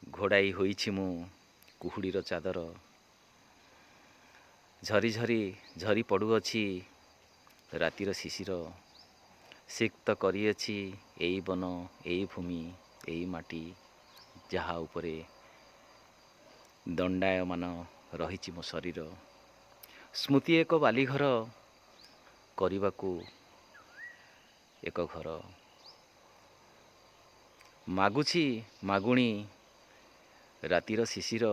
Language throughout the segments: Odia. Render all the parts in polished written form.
ଘୋଡ଼ାଇ ହୋଇଛି ମୁଁ କୁହୁଡ଼ିର ଚାଦର। ଝରି ଝରି ଝରି ପଡ଼ୁଅଛି ରାତିର ଶିଶିର। ସିକ୍ତ କରିଅଛି ଏଇ ବନ, ଏଇ ଭୂମି, ଏଇ ମାଟି, ଯାହା ଉପରେ ଦଣ୍ଡାୟମାନ ରହିଛି ମୋ ଶରୀର। ସ୍ମୃତି ଏକ ବାଲିଘର, କରିବାକୁ ଏକ ଘର। ମାଗୁଛି ମାଗୁଣି ରାତିର ଶିଶିର।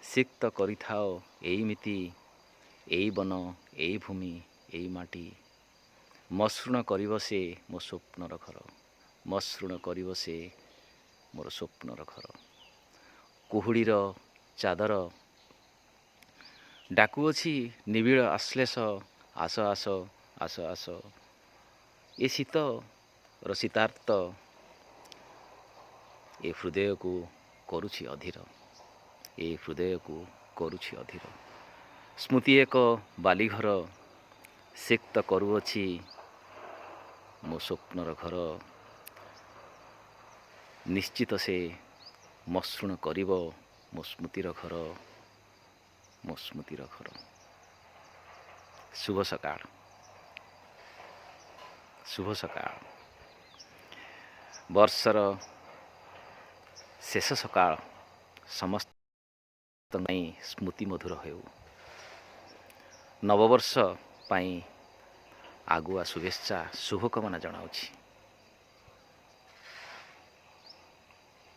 ସିକ୍ତ କରିଥାଅ ଏଇମିତି, ଏଇ ବନ, ଏଇ ଭୂମି, ଏଇ ମାଟି। ମସୃଣ କରିବ ସେ ମୋ ସ୍ୱପ୍ନର ଘର। ମସୃଣ କରିବ ସେ ମୋର ସ୍ୱପ୍ନର ଘର। କୁହୁଡ଼ିର ଚାଦର ଡାକୁଅଛି ନିବିଡ଼ ଆଶ୍ଲେଷ। ଆସ ଆସ ଆସ ଆସ, ଏ ଶୀତର ଶୀତାର୍ତ୍ତ ଏ ହୃଦୟକୁ କରୁଛି ଅଧୀର। ଏ ହୃଦୟକୁ କରୁଛି ଅଧୀର। ସ୍ମୃତି ଏକ ବାଲିଘର, ସିକ୍ତ କରୁଅଛି ମୋ ସ୍ୱପ୍ନର ଘର। ନିଶ୍ଚିତ ସେ ମସୃଣ କରିବ ମୋ ସ୍ମୃତିର ଘର, ମୋ ସ୍ମୃତିର ଘର। ଶୁଭ ସକାଳ, ଶୁଭ ସକାଳ। ବର୍ଷର ଶେଷ ସକାଳ ସମସ୍ତଙ୍କ ପାଇଁ ସ୍ମୃତି ମଧୁର ହେଉ। ନବବର୍ଷ ପାଇଁ ଆଗୁଆ ଶୁଭେଚ୍ଛା, ଶୁଭକାମନା ଜଣାଉଛି।